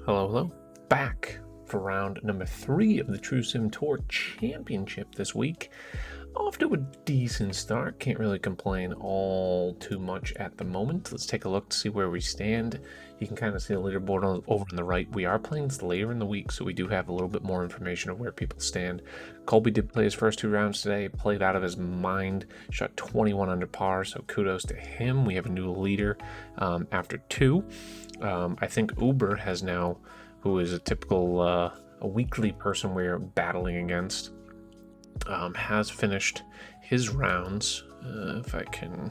Hello. Back for round number 3 of the True Sim Tour Championship this week. Off to a decent start. Can't really complain all too much at the moment. Let's take a look to see where we stand. You can kind of see the leaderboard over on the right. We are playing this later in the week, so we do have a little bit more information of where people stand. Colby did play his first 2 rounds today, played out of his mind, shot 21 under par, so kudos to him. We have a new leader after 2. I think Uber has now, who is a typical a weekly person we're battling against, has finished his rounds. If I can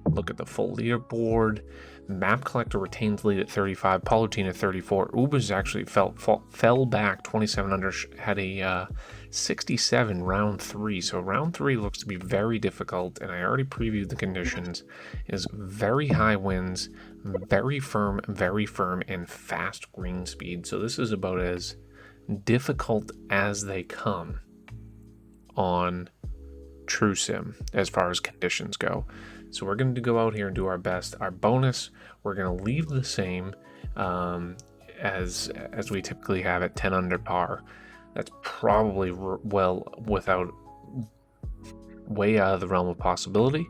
look at the full leaderboard, Map Collector retains lead at 35, Paulutina at 34. Uber's actually fell back 27 under, had a 67 round 3. So round 3 looks to be very difficult, and I already previewed the conditions. Is very high winds, very firm, and fast green speed. So this is about as difficult as they come on True Sim as far as conditions go. So we're going to go out here and do our best. Our bonus, we're going to leave the same as we typically have at 10 under par. That's probably way out of the realm of possibility.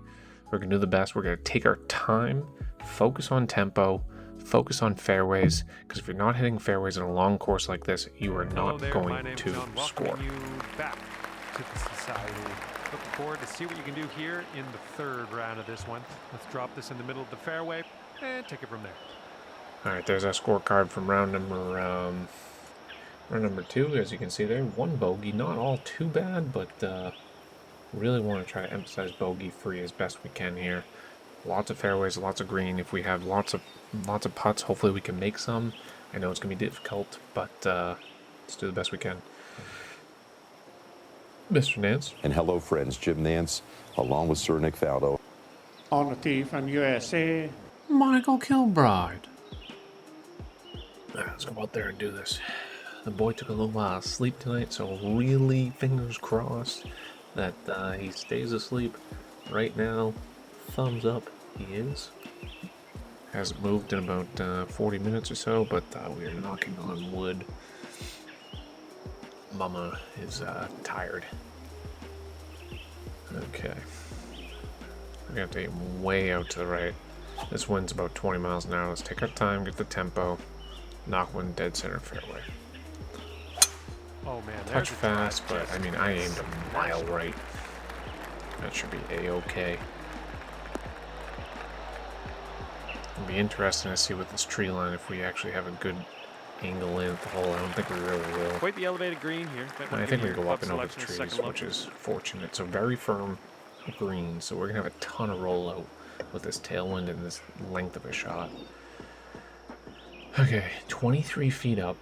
We're going to do the best. We're going to take our time, focus on tempo, focus on fairways, because if you're not hitting fairways in a long course like this, you are not going to score. You back to the society. Looking forward to see what you can do here in the 3rd round of this one. Let's drop this in the middle of the fairway and take it from there. All right, there's our scorecard from round number 2. As you can see there, 1 bogey, not all too bad, but really want to try to emphasize bogey free as best we can here. Lots of fairways, lots of green. If we have lots of putts, hopefully we can make some. I know it's going to be difficult, but let's do the best we can. Mr. Nance. And hello, friends. Jim Nance, along with Sir Nick Faldo. On the tee from USA, Michael Kilbride. Let's go out there and do this. The boy took a little while of sleep tonight, so really fingers crossed that he stays asleep. Right now, thumbs up, he is. Hasn't moved in about 40 minutes or so, but we are knocking on wood. Mama is tired. Okay. We're going to take him way out to the right. This wind's about 20 miles an hour. Let's take our time, get the tempo, knock one dead center fairway. Oh man, Touch fast, but I mean, I aimed a mile right. That should be a-okay. It'll be interesting to see with this tree line if we actually have a good angle in at the hole. I don't think we really will. Quite the elevated green here. I think we go up and over the trees, which is fortunate. So very firm green. So we're going to have a ton of rollout with this tailwind and this length of a shot. Okay, 23 feet up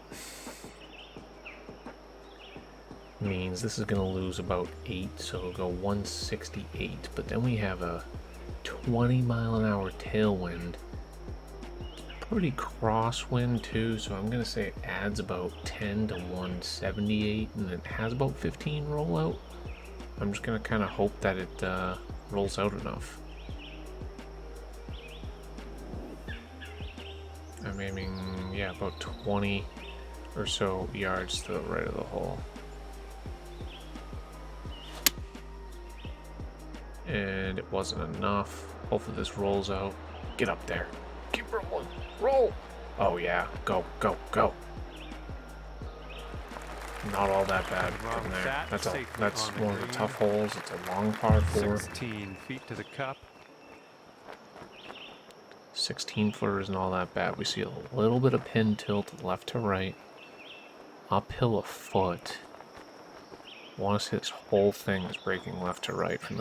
means this is going to lose about 8, so it'll go 168. But then we have a 20 mile an hour tailwind. Pretty crosswind too, so I'm going to say it adds about 10 to 178, and it has about 15 rollout. I'm just going to kind of hope that it rolls out enough. I'm aiming, yeah, about 20 or so yards to the right of the hole. And it wasn't enough. Hopefully this rolls out. Get up there. Keep rolling. Roll! Oh yeah, go. Not all that bad from there. That's one of the tough holes. It's a long par 4. 16 feet to the cup. 16 footer isn't all that bad. We see a little bit of pin tilt left to right. Uphill a foot. Want to see this whole thing is breaking left to right from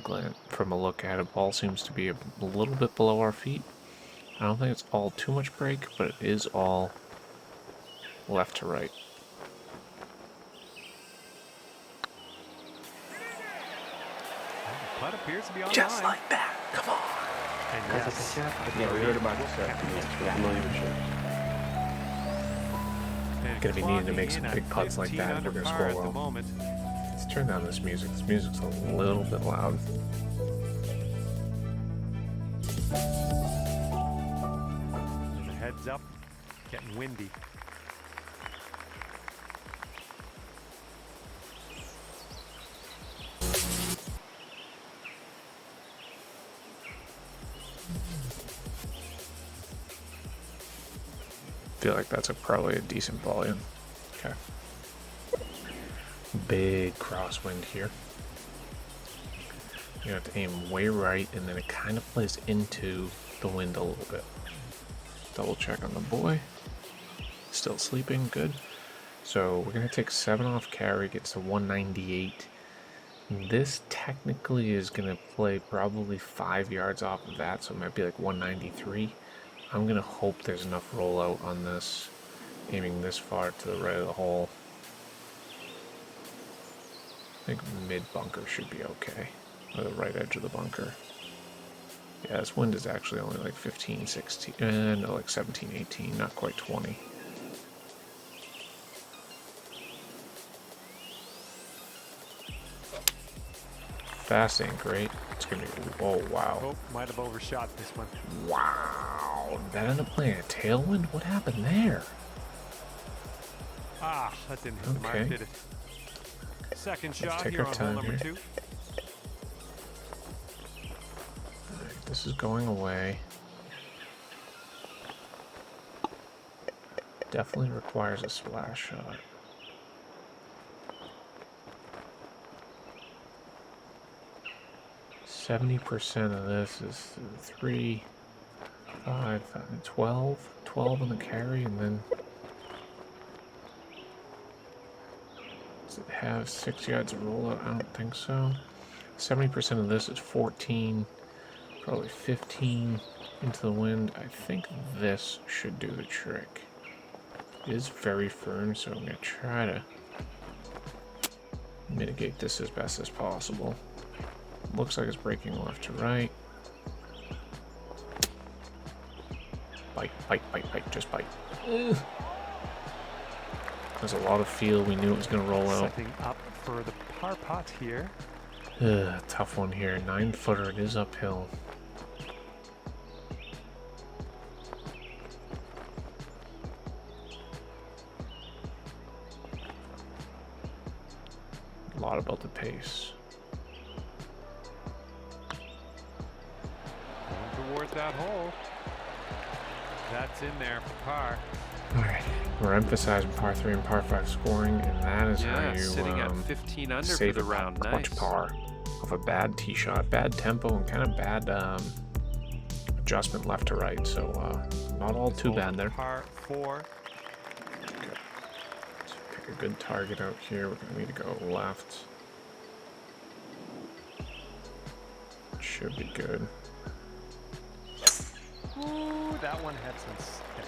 a look at it. Ball seems to be a little bit below our feet. I don't think it's all too much break, but it is all left to right. The putt appears to be on Just line. like that. Come on. And yes, yeah, we heard about this Gonna be needing to make some big putts like that if we're gonna score well. Moment. Let's turn down this music. This music's a little bit loud. Heads up, getting windy. Feel like that's probably a decent volume. Okay. Big crosswind here. You have to aim way right, and then it kind of plays into the wind a little bit. Double check on the boy. Still sleeping, good. So we're gonna take 7 off carry, gets to 198. This technically is gonna play probably 5 yards off of that, so it might be like 193. I'm gonna hope there's enough rollout on this, aiming this far to the right of the hole. I think mid bunker should be okay, or the right edge of the bunker. Yeah, this wind is actually only like 15, 16, no, like 17, 18, not quite 20. Fast ain't great. It's gonna be, oh wow. Oh, might have overshot this one. Wow, that ended up playing a tailwind? What happened there? Ah, that didn't hit the mark, did it? Second shot take here our on time hole number here. 2. Alright, this is going away. Definitely requires a splash shot. %70 of this is 3, 5, 12. 12 on the carry, and then does it have 6 yards of rollout? I don't think so. 70% of this is 14, probably 15 into the wind. I think this should do the trick. It is very firm, so I'm going to try to mitigate this as best as possible. Looks like it's breaking left to right. Bite, bite, bite, bite, just bite. Ugh. There's a lot of feel. We knew it was going to roll out. Setting up for the par putt here. Tough one here. 9-footer. It is uphill. A lot about the pace. Going towards that hole. That's in there for par. Alright, we're emphasizing par 3 and par 5 scoring, and that is how you sitting at 15 under save for the a round. clutch Nice. par off a bad tee shot, bad tempo, and kind of bad adjustment left to right. So not all too bad there. Par 4. Let's pick a good target out here. We're going to need to go left. Should be good. Ooh, that one had some spin.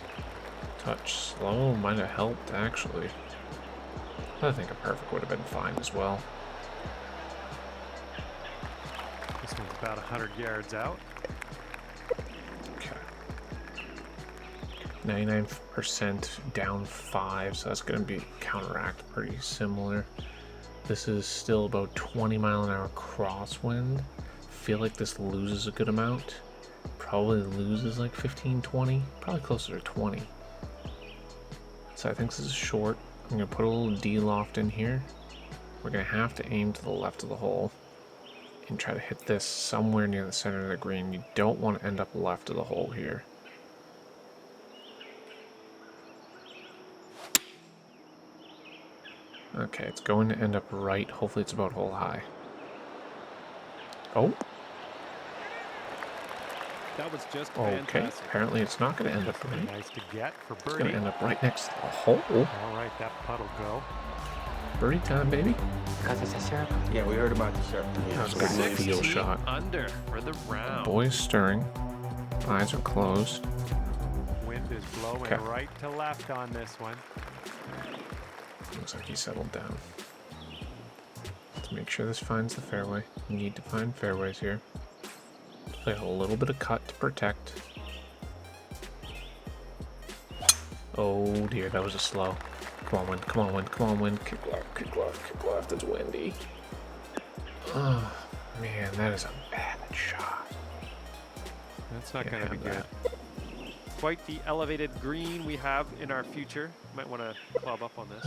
Touch slow might have helped, actually. I think a perfect would have been fine as well. This one's about 100 yards out. Okay. 99% down 5, so that's going to be counteract pretty similar. This is still about 20-mile-an-hour crosswind. Feel like this loses a good amount. Probably loses like 15, 20, probably closer to 20. So I think this is short. I'm going to put a little D-loft in here. We're going to have to aim to the left of the hole and try to hit this somewhere near the center of the green. You don't want to end up left of the hole here. Okay, it's going to end up right. Hopefully it's about hole high. Oh. That was just Okay, fantastic. apparently it's not going to end up right. Nice to get for It's going birdie. to end up right next to the hole. All right, that putt'll go. Birdie time, baby. Because it's a syrup. Yeah, we heard about the syrup. That was a good feel 16 shot. under for the round. Boy's stirring. Eyes are closed. Wind is blowing Okay. right to left on this one. Looks like he settled down. Let's make sure this finds the fairway. You need to find fairways here. Play a little bit of cut to protect. Oh dear, that was a slow. Come on, wind, come on, wind, come on, wind. Kick left, kick left, kick left. It's windy. Oh, man, that is a bad shot. That's not Yeah, going to be have good. that. Quite the elevated green we have in our future. Might want to club up on this.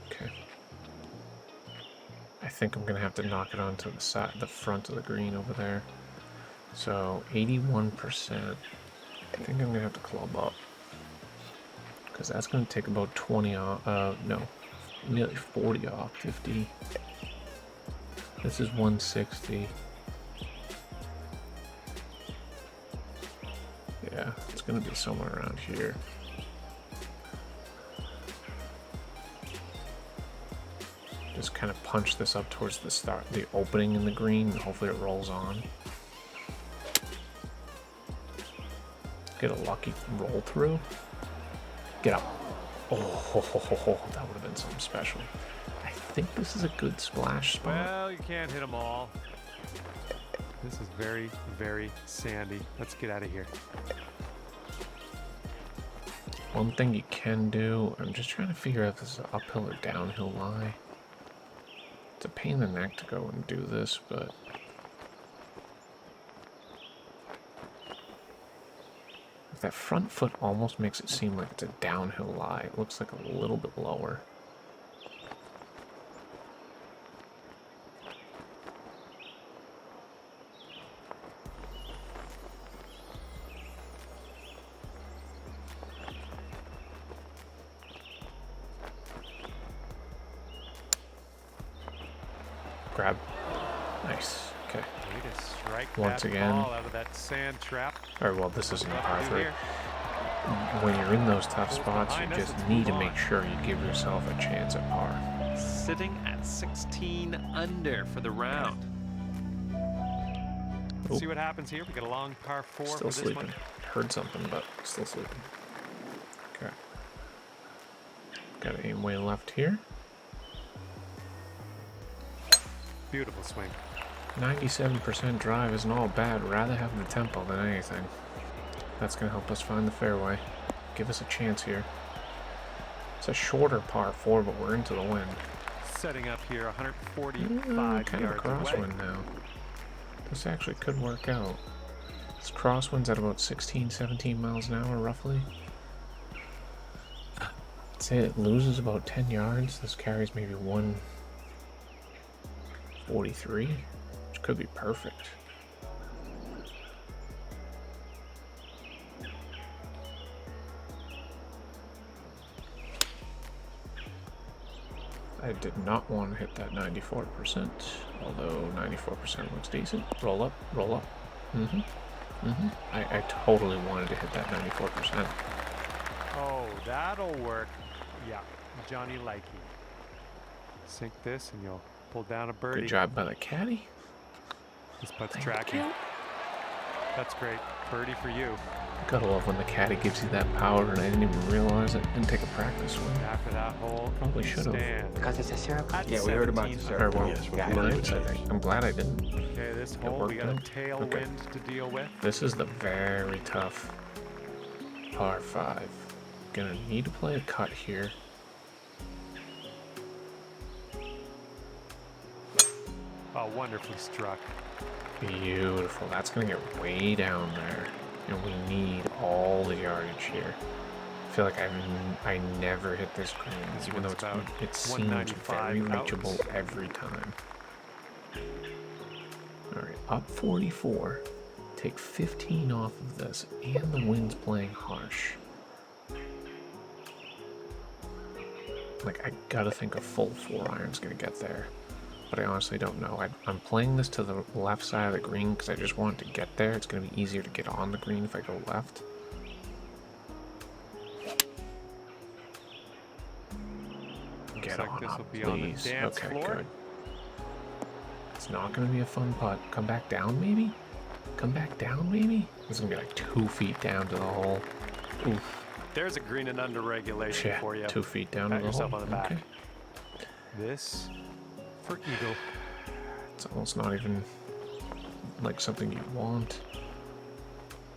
Okay. I think I'm gonna have to knock it onto the side, the front of the green over there. So 81%. I think I'm gonna have to club up because that's gonna take about 20 off. No, nearly 40 off. 50. This is 160. Yeah, it's gonna be somewhere around here. Just kind of punch this up towards the opening in the green, and hopefully it rolls on. Get a lucky roll through. Get up. Oh, that would have been something special. I think this is a good splash spot. Well, you can't hit them all. This is very, very sandy. Let's get out of here. One thing you can do, I'm just trying to figure out if this is an uphill or downhill lie. It's a pain in the neck to go and do this, but if that front foot almost makes it seem like it's a downhill lie, it looks like a little bit lower. Grab. Nice. Okay. Way to strike Once that again. ball out of that sand trap. Alright, well, this isn't a What par to do 3. here? When you're in those tough Goes spots, you behind us, just let's need move to on. make sure you give yourself a chance at par. Sitting at 16 under for the round. Oop. See what happens here. We got a long par 4 Still for this sleeping. one. Heard something, but still sleeping. Okay. Gotta aim way left here. Beautiful swing. 97% drive isn't all bad. Rather have the tempo than anything. That's gonna help us find the fairway. Give us a chance here. It's a shorter par 4, but we're into the wind. Setting up here 145 Kind of a yards away. crosswind now. This actually could work out. This crosswind's at about 16, 17 miles an hour, roughly. I'd say it loses about 10 yards. This carries maybe 143, which could be perfect. I did not want to hit that 94%, although 94% looks decent. Roll up, roll up. I totally wanted to hit that 94%. Oh, that'll work. Yeah, Johnny Likey. Sink this and you'll pull down a birdie. Good job by the caddy. This putt's Thank tracking. you. That's great. Birdie for you. Gotta love when the caddy gives you that power and I didn't even realize it. Didn't take a practice swing. After that hole, Probably should've. stand. Because it's a syrup? At Yeah, we heard about 17 the Or syrup. well, Yes, yeah, we're it's okay. I'm glad I didn't. Okay, this hole we worked got a out. tailwind Okay. to deal with. This is the very tough par 5. Gonna need to play a cut here. Oh, wonderfully struck. Beautiful. That's gonna get way down there, and we need all the yardage here. I feel like I never hit this green, even though one's about it seems 195 very out. reachable every time. All right, up 44. Take 15 off of this, and the wind's playing harsh. Like, I gotta think a full 4 iron's gonna get there. But I honestly don't know. I'm playing this to the left side of the green because I just want it to get there. It's going to be easier to get on the green if I go left. Looks Get like on this up, will be on the please. dance Okay, floor. good. It's not going to be a fun putt. Come back down, maybe? Come back down, maybe? This is going to be like 2 feet down to the hole. Oof. There's a green and under regulation Shit. for you. 2 feet down Pat to the yourself hole. on the back. Okay. This for eagle. It's almost not even like something you want.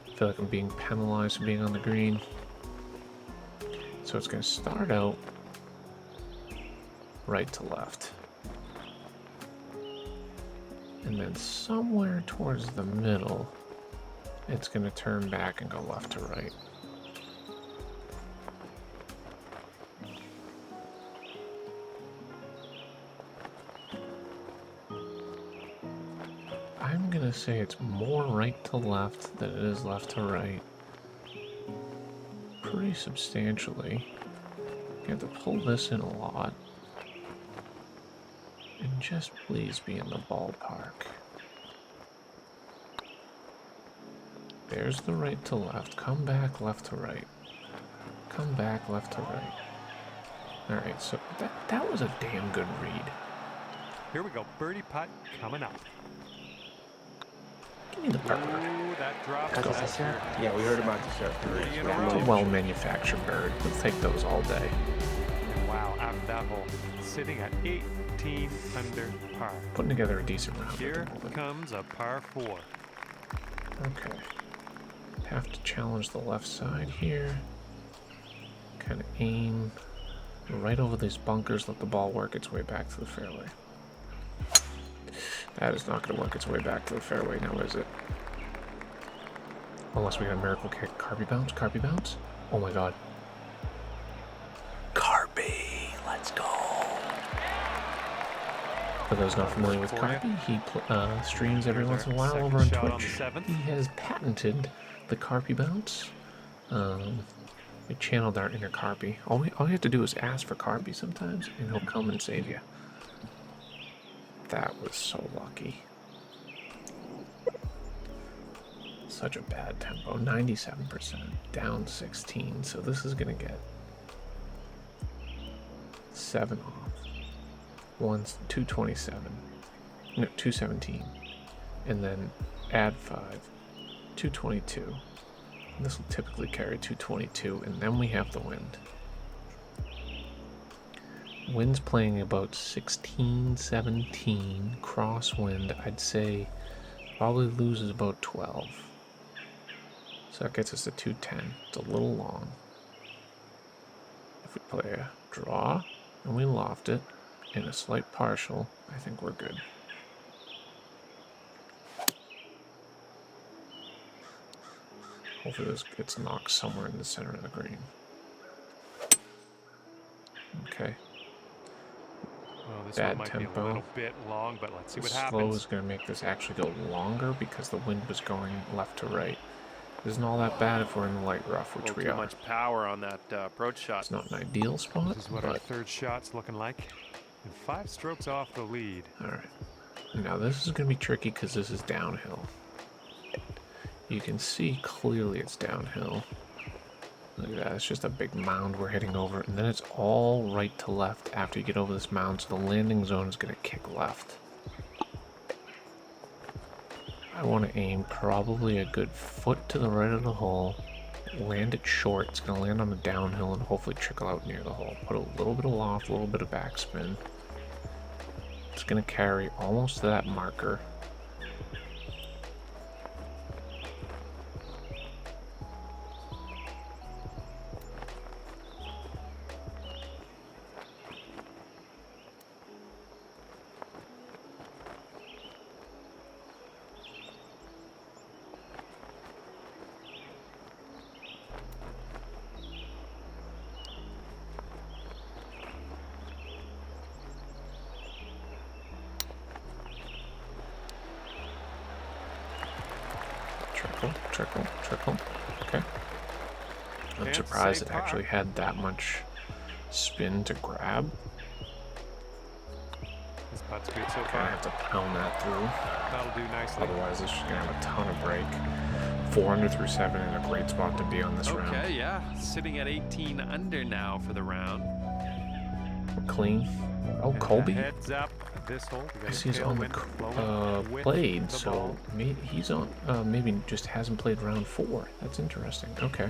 I feel like I'm being penalized for being on the green. So it's going to start out right to left. And then somewhere towards the middle, it's going to turn back and go left to right. I'm going to say it's more right to left than it is left to right. Pretty substantially. You have to pull this in a lot. And just please be in the ballpark. There's the right to left. Come back left to right. Come back left to right. Alright, so that was a damn good read. Here we go. Birdie putt coming up. Give me the pepper. Ooh, that drops. Let's go. That's your Yeah, we heard about the surf. three in a It's a row. well-manufactured bird. We'll take those all day. Wow, after that hole, sitting at 18 under par. Putting together a decent round. Here comes a par 4. Okay. Have to challenge the left side here. Kind of aim right over these bunkers. Let the ball work its way back to the fairway. That is not going to work its way back to the fairway now, is it? Unless we get a miracle kick. Carby bounce? Carby bounce? Oh my god. Carby! Let's go! For those not familiar with Carby, he streams every once in a while over on Twitch. He has patented the Carby bounce. We channeled our inner Carby. All you have to do is ask for Carby sometimes, and he'll come and save you. That was so lucky. Such a bad tempo. 97%. Down 16. So this is going to get 7 off. 227. No, 217. And then add 5. 222. This will typically carry 222. And then we have the wind. Wind's playing about 16, 17, crosswind. I'd say probably loses about 12. So that gets us to 210. It's a little long. If we play a draw and we loft it in a slight partial, I think we're good. Hopefully this gets knocked somewhere in the center of the green. Okay. Well, this Bad one might tempo. be a little bit long, but let's see what Slow happens. is going to make this actually go longer because the wind was going left to right. Isn't all that bad if we're in the light rough, which we too are. much power on that approach shot. It's not an ideal spot, This is what our but third shot's looking like. And 5 strokes off the lead. all right. Now this is going to be tricky because this is downhill. You can see clearly it's downhill. Look at that, it's just a big mound we're hitting over, and then it's all right to left after you get over this mound, so the landing zone is going to kick left. I want to aim probably a good foot to the right of the hole, land it short, it's going to land on the downhill and hopefully trickle out near the hole. Put a little bit of loft, a little bit of backspin. It's going to carry almost to that marker. Trickle. Okay. I'm Can't surprised say it par. actually had that much spin to grab. This putt's good so Gonna far. have to pound that through. That'll do nicely. Otherwise, this is gonna have a ton of break. 4 under through 7 in a great spot to be on this round. Okay, yeah. Sitting at 18 under now for the round. Clean. Oh, And Colby. heads up this hole. We got I a see he's on the tailwind blowing with blade, the so ball. he's on. Maybe just hasn't played round 4. That's interesting. Okay.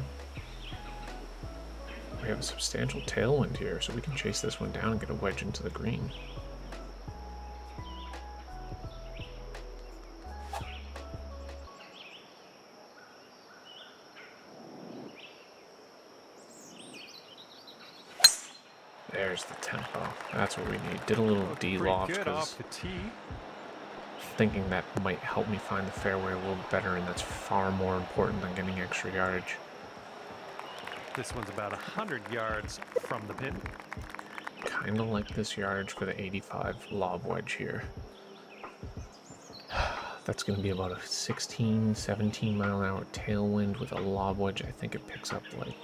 We have a substantial tailwind here, so we can chase this one down and get a wedge into the green. There's the tempo. That's what we need. Did a little Pretty D-loft good because off the tee. thinking that might help me find the fairway a little better, and that's far more important than getting extra yardage. This one's about 100 yards from the pin. Kind of like this yardage for the 85 lob wedge here. That's going to be about a 16, 17 mile an hour tailwind with a lob wedge. I think it picks up like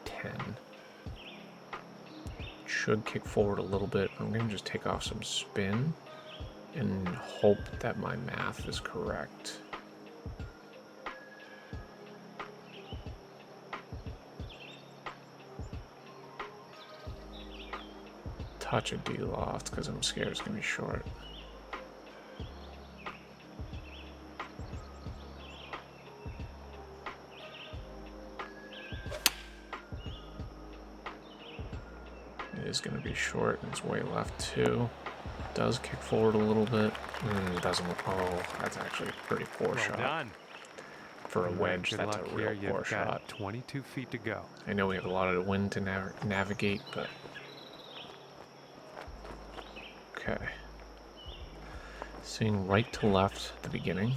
10. Should kick forward a little bit. I'm going to just take off some spin and hope that my math is correct. Touch a D-loft because I'm scared it's going to be short. It is going to be short, and it's way left too. Does kick forward a little bit. Doesn't. Oh, that's actually a pretty poor shot. Done. For a wedge, Good that's luck a real here. poor You've got shot. 22 feet to go. I know we have a lot of wind to navigate, but... Okay. Swing right to left at the beginning.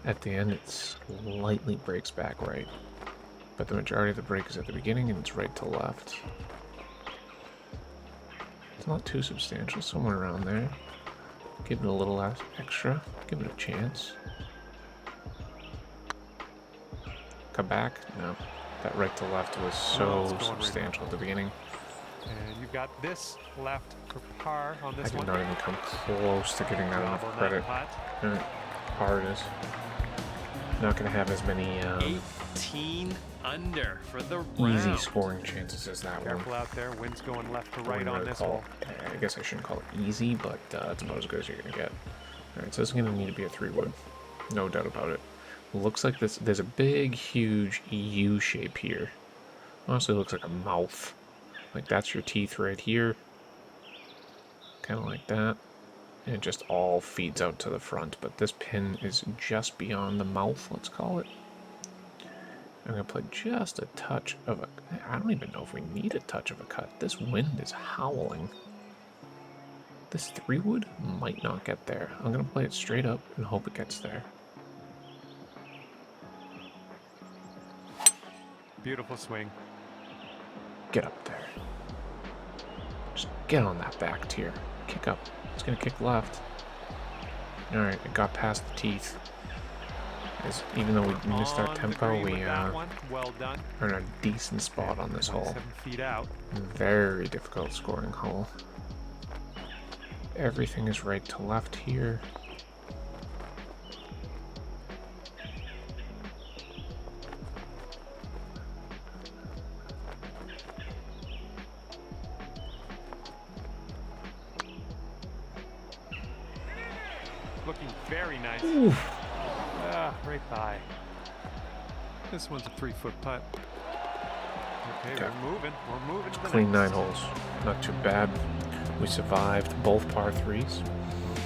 At the end, it slightly breaks back right. But the majority of the break is at the beginning, and it's right to left. It's not too substantial, somewhere around there. Give it a little extra. Give it a chance. Come back? No. That right to left was so substantial at the beginning. And you've got this left for par on this I one. did not even come close to giving that enough Double that credit. putt. Alright, par it is. Not going to have as many 18 under for the easy round. scoring chances as that one. Careful out there. Wind's going left to I right wouldn't on really this call- hole. I guess I shouldn't call it easy, but it's about as good as you're going to get. Alright, so this is going to need to be a 3-wood. No doubt about it. Looks like there's a big, huge U shape here. Honestly, looks like a mouth. Like that's your teeth right here. Kind of like that. And it just all feeds out to the front. But this pin is just beyond the mouth, let's call it. I'm going to play just a touch of a... I don't even know if we need a touch of a cut. This wind is howling. This 3-wood might not get there. I'm going to play it straight up and hope it gets there. Beautiful swing. Get up there. Just get on that back tier. Kick up. It's going to kick left. Alright, it got past the teeth. Even though we missed our On the tempo, green we with that one. Well done. are in a decent spot on this hole. 7 feet out. Very difficult scoring hole. Everything is right to left here. Looking very nice. Oof. Right by. This one's a 3-foot putt. Okay, Okay. we're moving. We're moving to the Clean next. 9 holes. Not too bad. We survived both par 3s.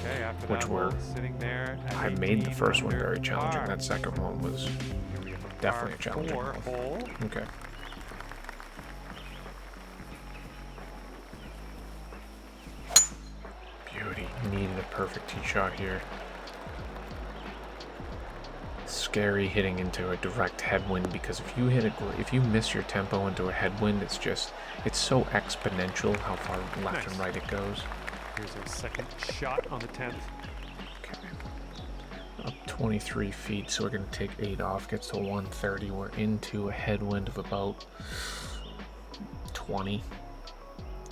Okay, after which that were- hole, sitting there at I made the 18 first one under very challenging. par. That second one was Here we have a definitely a par challenging 4 hole. hole. okay. Beauty. Needed a perfect tee shot here. Scary hitting into a direct headwind because if you miss your tempo into a headwind, it's so exponential how far left and Nice. right it goes. Here's a second shot on the 10th. Okay. Up 23 feet, so we're going to take 8 off, gets to 130. We're into a headwind of about 20.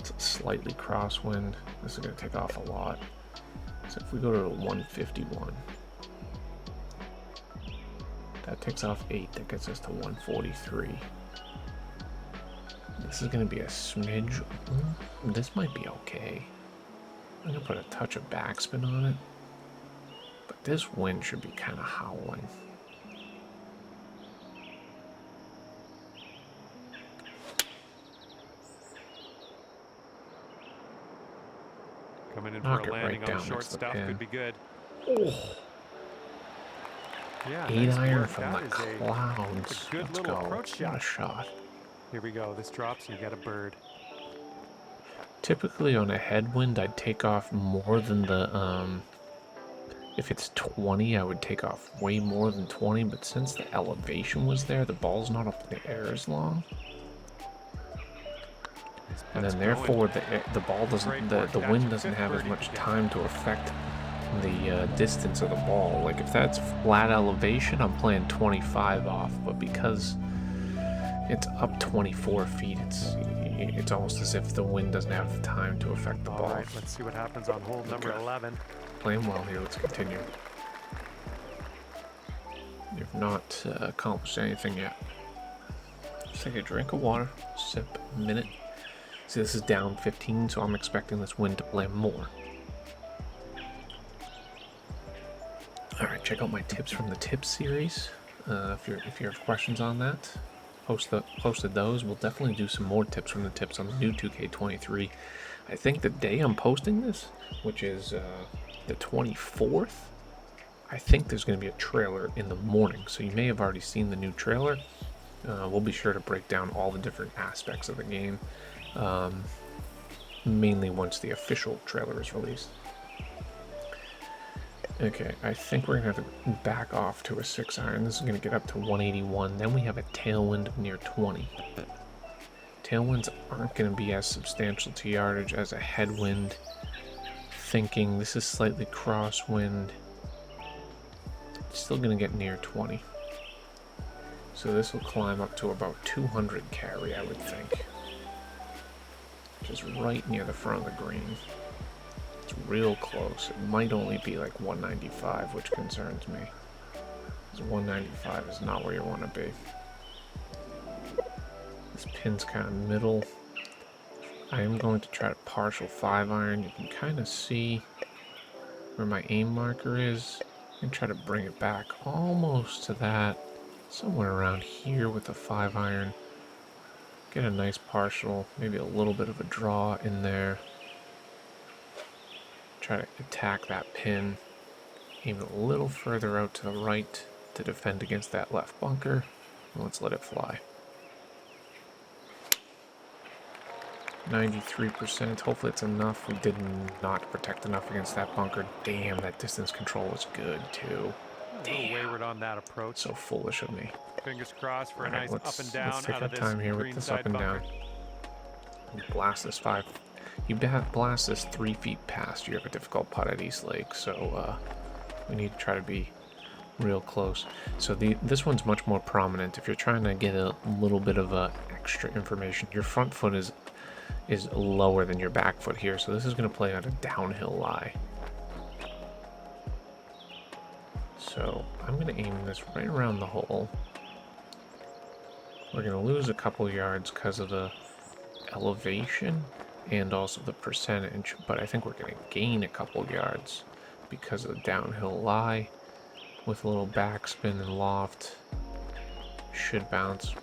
It's a slightly crosswind. This is going to take off a lot. So if we go to 151, that takes off 8. That gets us to 143. This is going to be a smidge. This might be okay. I'm going to put a touch of backspin on it. But this wind should be kind of howling. Coming in Knock for it a right landing on down the short next to the stuff pin. could be good. Oh, Yeah, 8 nice iron work. from That the is a clouds. good Let's little go. approach What a shot. shot. Here we go. This drops. You got a bird. Typically on a headwind, I'd take off more than the, if it's 20, I would take off way more than 20, but since the elevation was there, the ball's not up in the air as long. And then therefore, the ball doesn't, the wind doesn't have as much time to affect the distance of the ball. Like if that's flat elevation, I'm playing 25 off, but because it's up 24 feet, it's almost as if the wind doesn't have the time to affect the ball. All right, let's see what happens on hole number 11. Playing well here. Let's continue. You've not accomplished anything yet. Just take a drink of water, sip a minute. See, this is down 15, so I'm expecting this wind to play more. All right, check out my tips from the tips series. If you have questions on that, posted those. We'll definitely do some more tips from the tips on the new 2K23. I think the day I'm posting this, which is the 24th, I think there's going to be a trailer in the morning, so you may have already seen the new trailer. We'll be sure to break down all the different aspects of the game, mainly once the official trailer is released. Okay, I think we're going to have to back off to a 6-iron. This is going to get up to 181. Then we have a tailwind of near 20. Tailwinds aren't going to be as substantial to yardage as a headwind. Thinking this is slightly crosswind. Still going to get near 20. So this will climb up to about 200 carry, I would think. Just right near the front of the green. It's real close. It might only be like 195, which concerns me. Because 195 is not where you want to be. This pin's kind of middle. I am going to try to partial 5-iron. You can kind of see where my aim marker is. And try to bring it back almost to that. Somewhere around here with a 5-iron. Get a nice partial, maybe a little bit of a draw in there. Try to attack that pin. Aim it a little further out to the right to defend against that left bunker. And let's let it fly. 93%. Hopefully it's enough. We did not protect enough against that bunker. Damn, that distance control was good too. A little wayward on that approach. So foolish of me. Fingers crossed for a nice let's, up and down let's take out our of this time here with green this side up and bunker. down. Blast this 5. You blast this 3 feet past. You have a difficult putt at East Lake, so we need to try to be real close. So this one's much more prominent. If you're trying to get a little bit of extra information, your front foot is lower than your back foot here, so this is going to play on a downhill lie. So I'm going to aim this right around the hole. We're going to lose a couple yards because of the elevation and also the percentage, but I think we're going to gain a couple yards because of the downhill lie. With a little backspin and loft, should bounce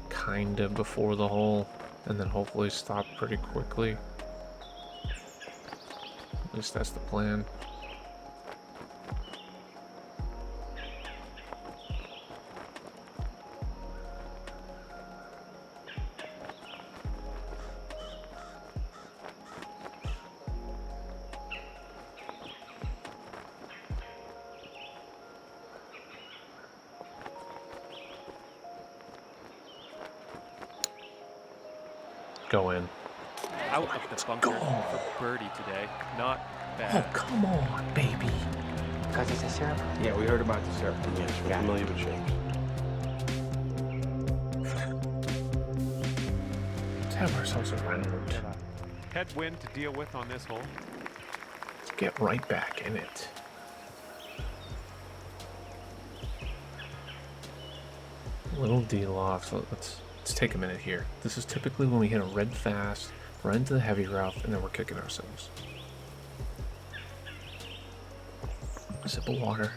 kind of before the hole and then hopefully stop pretty quickly. At least that's the plan. Go in. Out of the bunker for birdie today. Not Oh, bad. come on, baby. Because it's a syrup? Yeah, we heard about the syrup. Yes, we're familiar with shakes. Let's have ourselves a round. Headwind to deal with on this hole. Let's get right back in it. Little D-loft. Let's take a minute here. This is typically when we hit a red fast, run into the heavy rough, and then we're kicking ourselves. A sip of water.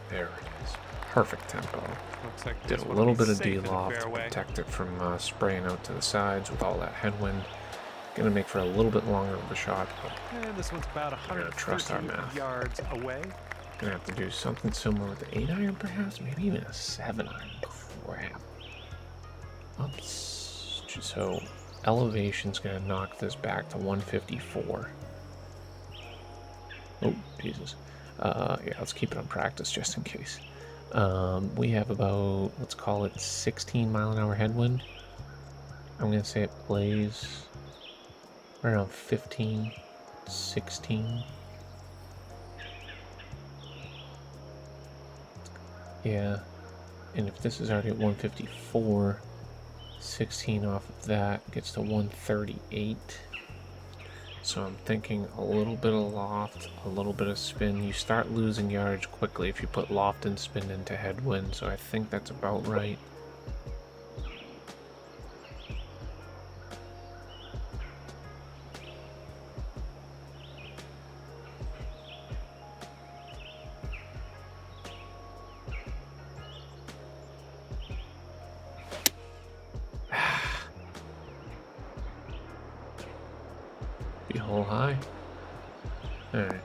There it is. Perfect tempo. Looks like Did this a one little will be bit of safe in the D-loft to fairway. protect it from spraying out to the sides with all that headwind. Gonna make for a little bit longer of a shot, but And this one's about gonna trust our 113 math. yards away. Gonna have to do something similar with the 8-iron, perhaps, maybe even a 7-iron. Crap. Oops. So elevation's gonna knock this back to 154. Oh, Jesus. Yeah, let's keep it on practice just in case. We have about, let's call it 16 mile an hour headwind. I'm gonna say it plays around 15, 16. Yeah, and if this is already at 154, 16 off of that gets to 138. So I'm thinking a little bit of loft, a little bit of spin. You start losing yardage quickly if you put loft and spin into headwind, so I think that's about right. Be hole high. Alright.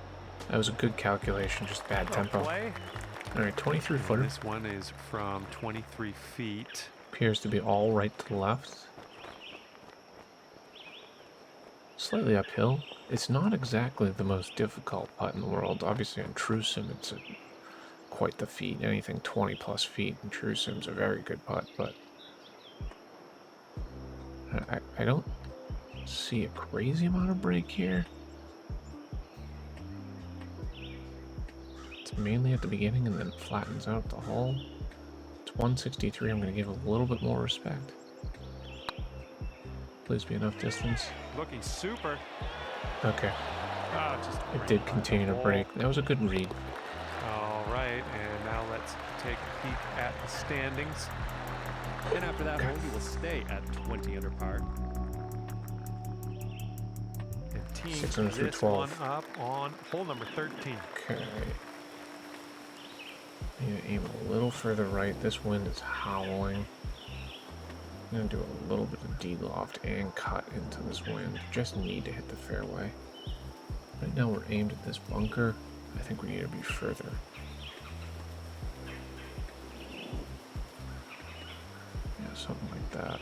That was a good calculation, just bad tempo. Alright, 23 footer. This one is from 23 feet. Appears to be all right to the left. Slightly uphill. It's not exactly the most difficult putt in the world. Obviously on True Sim it's quite the feat. Anything 20 plus feet in True Sim's a very good putt, but I don't see a crazy amount of break here. It's mainly at the beginning and then it flattens out the hole. It's 163. I'm going to give a little bit more respect. Please be enough distance. Looking super. Okay. Just It did continue to break. That was a good read. All right, and now let's take a peek at the standings. And after that hole, you will stay at 20 under par. And team 6 under through this 12. one up on hole number 13. Okay. Need to aim a little further right. This wind is howling. I'm going to do a little bit of D-loft and cut into this wind. Just need to hit the fairway. Right now we're aimed at this bunker. I think we need to be further. Yeah, something like that.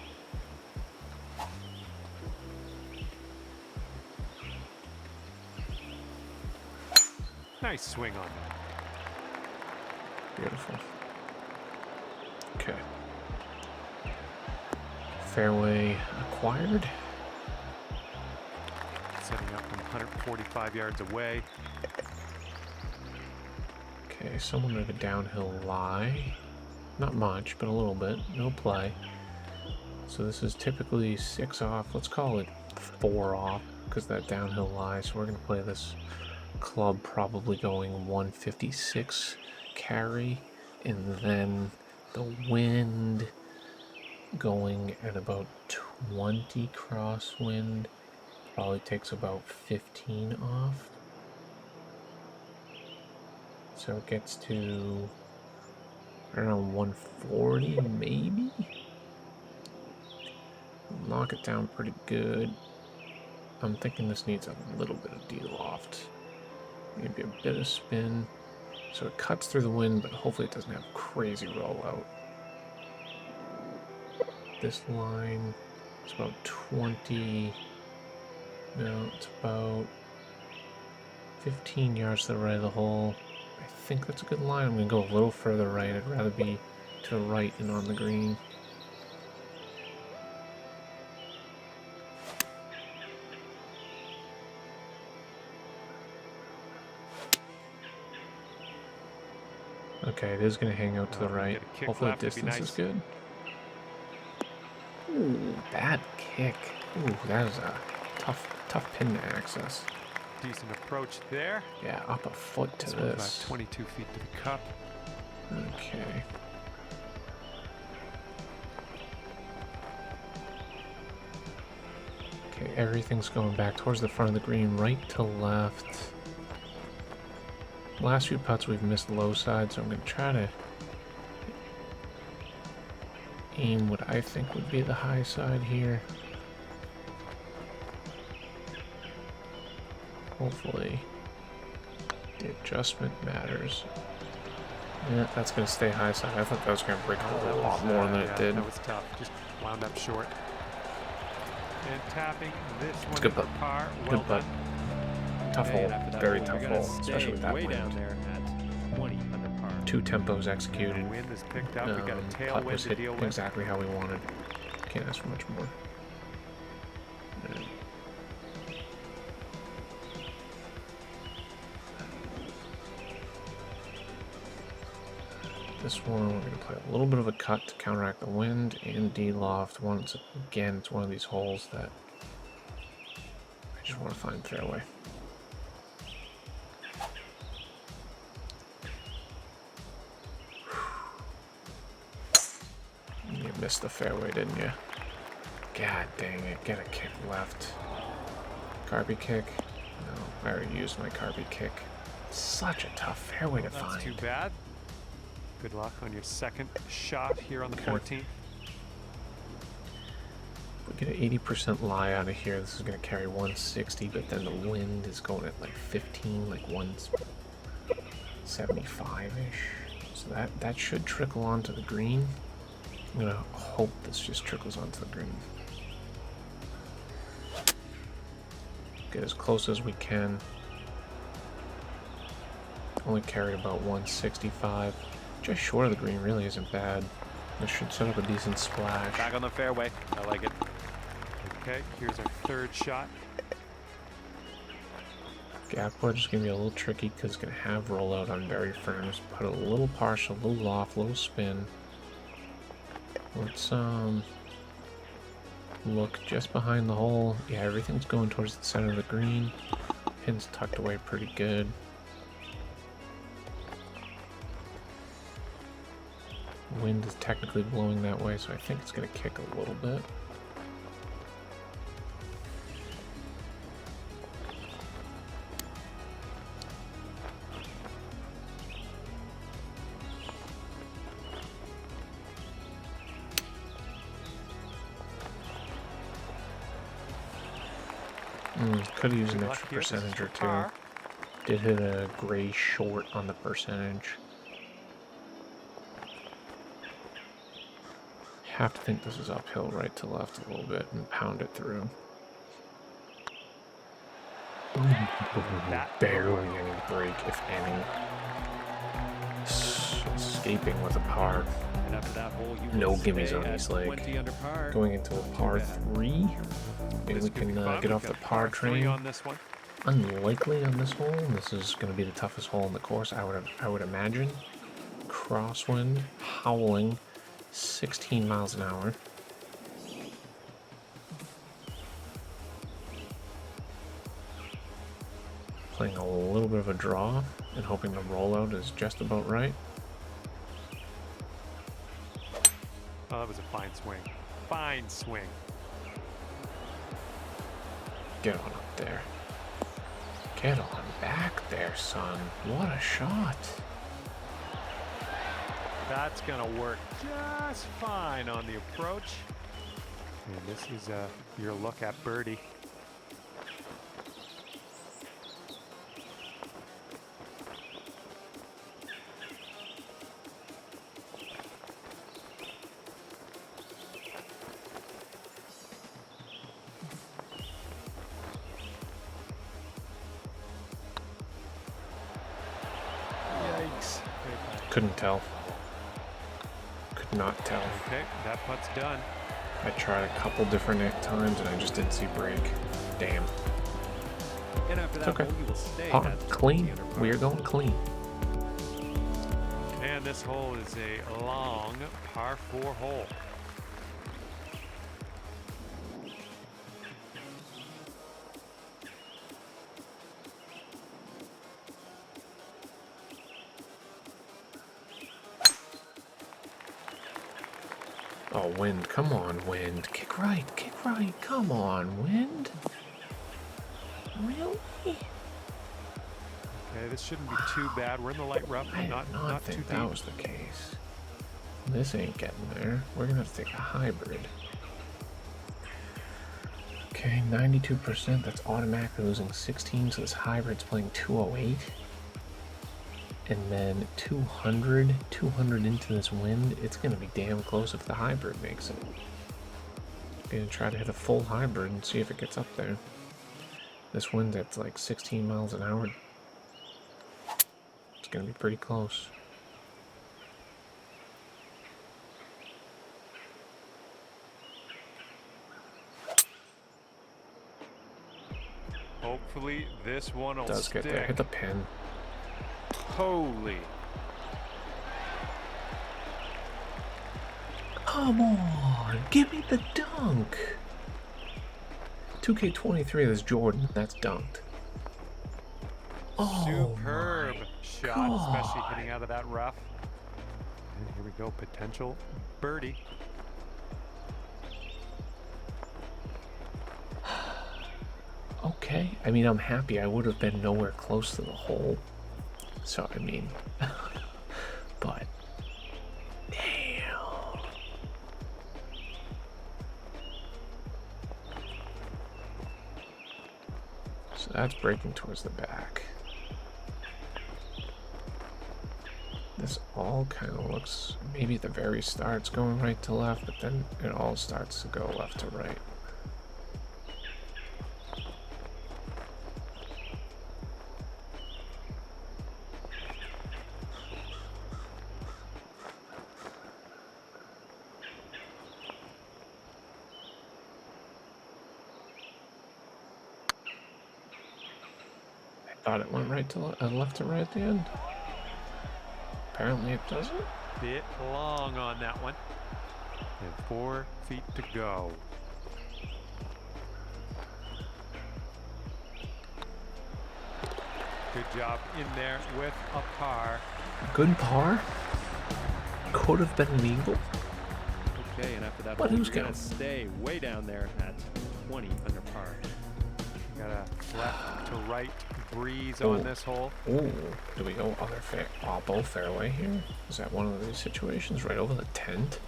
Nice swing on that. Beautiful. Okay. Fairway acquired. Setting up from 145 yards away. Okay, someone at a downhill lie. Not much, but a little bit. No play. So this is typically 6 off. Let's call it 4 off, because that downhill lie. So we're going to play this club probably going 156 carry, and then the wind going at about 20 crosswind. Probably takes about 15 off. So it gets to around 140 maybe. Knock it down pretty good. I'm thinking this needs a little bit of D-loft. Maybe a bit of spin. So it cuts through the wind, but hopefully it doesn't have crazy rollout. This line is about 20. No, it's about 15 yards to the right of the hole. I think that's a good line. I'm going to go a little further right. I'd rather be to the right and on the green. Okay, it is going to hang out to the right. Get a kick Hopefully the left, it'd be distance nice. is good. Ooh, bad kick. Ooh, that is a tough pin to access. Decent approach there. Yeah, up a foot to This one's this. about 22 feet to the cup. Okay. Okay, everything's going back towards the front of the green, right to left. Last few putts we've missed low side, so I'm going to try to aim what I think would be the high side here. Hopefully The adjustment matters. Yeah, that's going to stay high side. I thought that was going to break a lot more than it did. That was tough. Just wound up short. And tapping this one Good for putt. par. Good putt. Tough Okay, hole. and after that Very hole, tough you're gonna hole, stay especially with that way wind. down there at 20 under par. 2 tempos executed. The wind is picked up. We got a Putt was tailwind to hit deal with. exactly how we wanted. Can't ask for much more. This one, we're going to play a little bit of a cut to counteract the wind and D-loft. Once again, it's one of these holes that I just want to find fairway. You missed the fairway, didn't you? God dang it, get a kick left. Carby kick? No, I already used my carby kick. Such a tough fairway to That's find. too bad. Good luck on your second shot here on the 14th. If we get an 80% lie out of here, this is going to carry 160, but then the wind is going at like 15, like 175-ish. So that should trickle onto the green. I'm going to hope this just trickles onto the green. Get as close as we can. Only carried about 165. Just short of the green really isn't bad. This should set up a decent splash. Back on the fairway. I like it. Okay, here's our third shot. Gap wedge is going to be a little tricky because it's going to have rollout on very firms. Put a little partial, a little loft, a little spin. Let's look just behind the hole. Yeah, everything's going towards the center of the green. Pin's tucked away pretty good. Wind is technically blowing that way, so I think it's going to kick a little bit. Could have used an extra percentage or two. Did hit a gray short on the percentage. Have to think this is uphill right to left a little bit and pound it through. Barely any break, if any. Escaping with a par. And after that hole, you No will gimmies stay on at these leg. 20 under par. Going into a par 3. Maybe we can get off the par train. On this one. Unlikely on this hole. This is going to be the toughest hole in the course, I would imagine. Crosswind, howling, 16 miles an hour. Playing a little bit of a draw and hoping the rollout is just about right. Oh, that was a fine swing. Fine swing. Get on up there. Get on back there, son. What a shot. That's gonna work just fine on the approach. And this is your look at birdie. Yikes. Couldn't tell. Could not tell. Okay, that putt's done. I tried a couple different times and I just didn't see break. Damn. And after It's that okay. hole, you will stay Par. at 20 Clean. under par. We are going clean. And this hole is a long par 4 hole. Oh, wind. Come on, wind. Kick right. Kick right. Come on, wind. Really? Okay, this shouldn't be too bad. We're in the light rough, I but did not not too think deep. that was the case. This ain't getting there. We're gonna have to take a hybrid. Okay, 92%. That's automatically losing 16, so this hybrid's playing 208. And then 200 into this wind. It's going to be damn close if the hybrid makes it. Gonna try to hit a full hybrid and see if it gets up there. This wind at like 16 miles an hour. It's gonna be pretty close. Hopefully this one will Does stick. get there. Hit the pin. Holy. Come on, give me the dunk. 2K23, that's Jordan. That's dunked. Oh, Superb my shot, God. especially hitting out of that rough. And here we go, potential birdie. Okay, I mean, I'm happy. I would have been nowhere close to the hole. So, I mean, but damn. So that's breaking towards the back. This all kind of looks, maybe at the very start it's going right to left, but then it all starts to go left to right. Thought it went right to left to right at the end. Apparently it doesn't. Bit long on that one. And 4 feet to go. Good job in there with a par. Good par. Could have been an eagle. Okay, and after that, But hole, who's you're gonna counting? stay way down there at 20 under par. Got a left to right breeze Oh. on this hole. Ooh, do we go other both fairway here? Is that one of these situations right over the tent?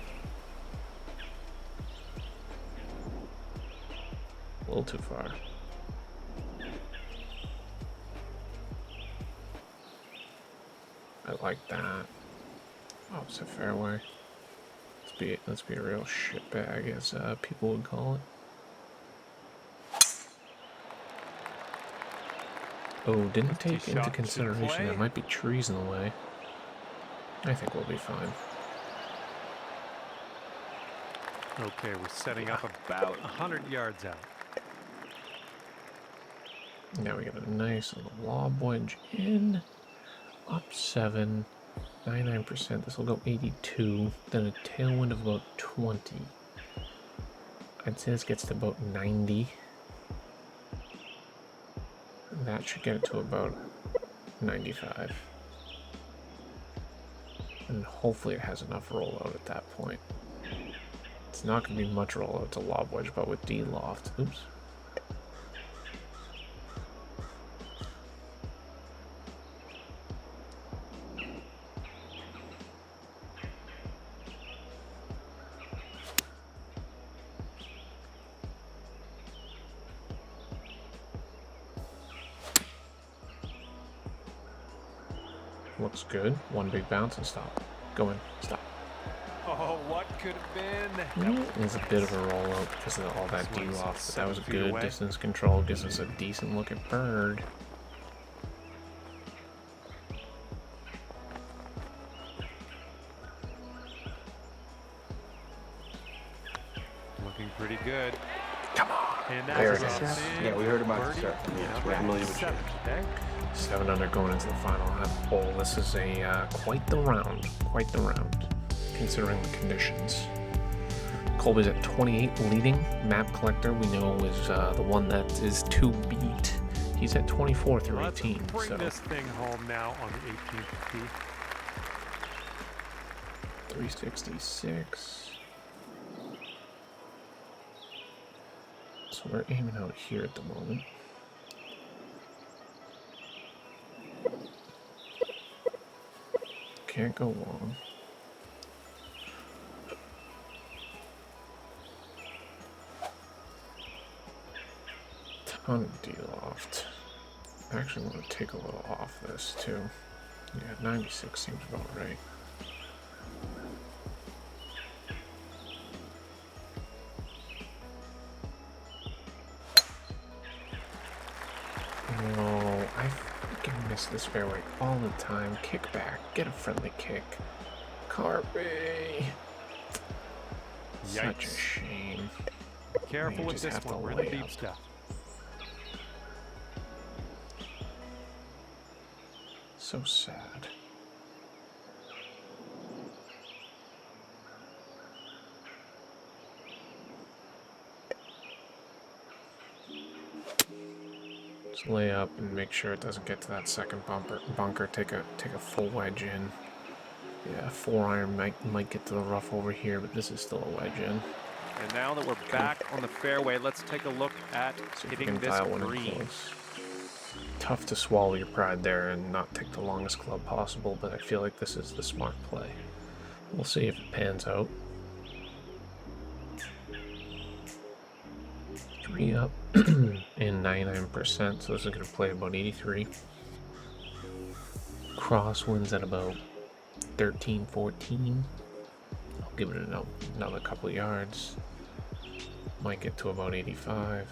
A little too far. I like that. Oh, it's a fairway. Let's be a real shitbag, as people would call it. Oh, didn't Tee take into shot should consideration play. there might be trees in the way. I think we'll be fine. Okay, we're setting up about 100 yards out. Now we got a nice little lob wedge in. Up 7. 99%. This will go 82. Then a tailwind of about 20. I'd say this gets to about 90. And that should get it to about 95. And hopefully it has enough rollout at that point. It's not going to be much rollout to lob wedge, but with D loft. Oops. Looks good. One big bounce and stop. Go in. Stop. Oh, what could have been? It's a bit of a rollout because of all that This one's D-loft, but that was 7 feet good. away. Distance control gives us a decent look at bird. Looking pretty good. Come on. And There that's it a is. big Yeah, we heard about birdie. the surf. Yeah, Number we're familiar with 7, shapes. okay? 7 under going into the final hole. This is a quite the round. Quite the round, considering the conditions. Colby's at 28 leading. Map Collector, we know, is the one that is to beat. He's at 24 through Let's 18. bring So this thing home now on the 18th tee. 366. So we're aiming out here at the moment. Can't go wrong. Ton of D-loft. I actually want to take a little off this too. Yeah, 96 seems about right. No, I freaking miss this fairway all the time. Kick back, get a friendly kick. Carby. Such a shame. Careful with this one. We're in the deep stuff. So sad. Just lay up and make sure it doesn't get to that second bunker. Take a full wedge in. Yeah, 4-iron might get to the rough over here, but this is still a wedge in. And now that we're back on the fairway, let's take a look at hitting this green. Tough to swallow your pride there and not take the longest club possible, but I feel like this is the smart play. We'll see if it pans out. 3 up and 99%, so this is going to play about 83. Crosswinds at about 13, 14. I'll give it another couple of yards. Might get to about 85.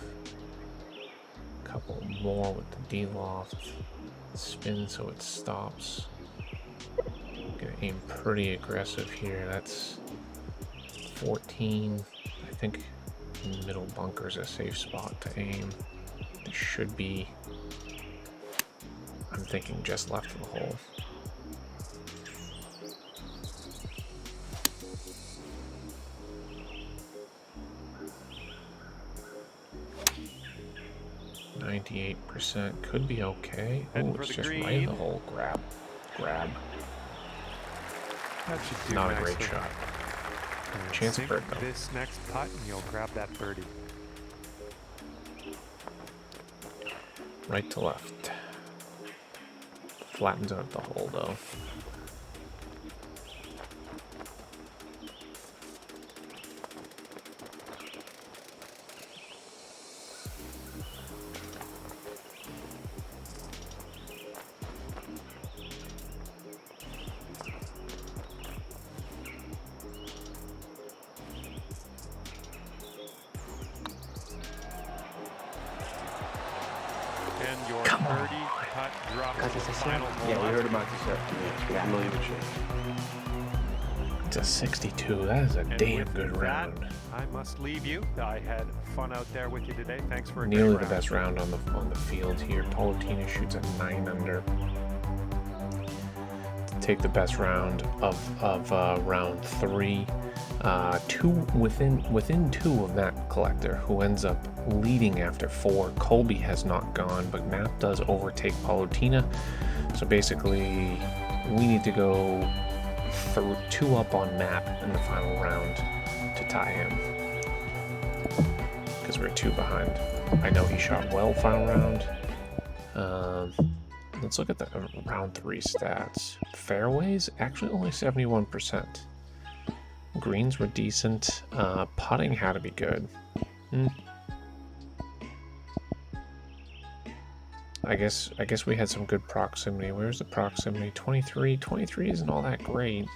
Couple more with the D-loft. Spin so it stops. Gonna aim pretty aggressive here. That's 14. I think middle bunker's a safe spot to aim. This should be, I'm thinking, just left of the hole. %, could be okay. Oh, it's just right in the hole. Grab. That should do Not a nicely. great shot. And Chance of sink bird though. this next putt, and you'll grab that birdie. Right to left. Flattens out the hole though. And your birdie putt drops to the final hole. Yeah, we heard about this, sir. Yeah, we're familiar with you. It's a 62. That is a And damn with good that, round. I must leave you. I had fun out there with you today. Thanks for a Nearly great the best round on the field here. Paulitina shoots a 9 under. To take the best round of round 3. Within 2 of Matt Collector, who ends up leading after 4. Colby has not gone, but Matt does overtake Paulitina. So basically, we need to go 2 up on Matt in the final round to tie him, because we're 2 behind. I know he shot well final round. Let's look at the round 3 stats. Fairways actually only 71%. Greens were decent. Putting had to be good. I guess we had some good proximity. Where's the proximity? 23. 23 isn't all that great.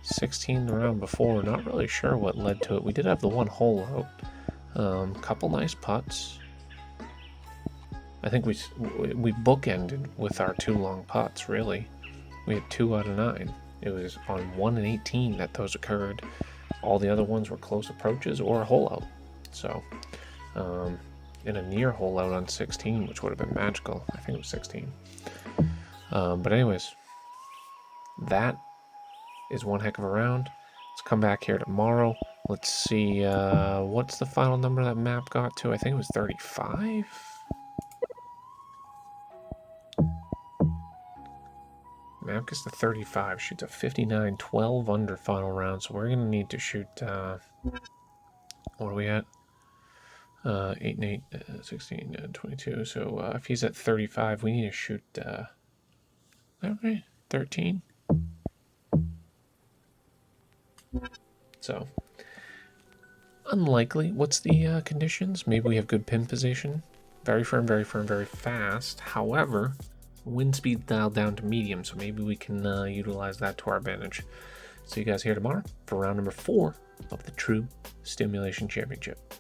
16 the round before. Not really sure what led to it. We did have the 1 hole out. Couple nice putts. I think we bookended with our 2 long putts. Really, we had 2 out of 9. It was on 1 and 18 that those occurred. All the other ones were close approaches or a hole out. So, in a near hole out on 16, which would have been magical. I think it was 16. But anyways, that is one heck of a round. Let's come back here tomorrow. Let's see, what's the final number that map got to? I think it was 35? Map gets to 35, shoots a 59, 12 under final round, so we're going to need to shoot, what are we at? 8 and 8, 16, 22, so if he's at 35, we need to shoot, okay, 13. So, unlikely. What's the conditions? Maybe we have good pin position. Very firm, very fast. However, wind speed dialed down to medium, so maybe we can utilize that to our advantage. See you guys here tomorrow for round number 4 of the True Stimulation Championship.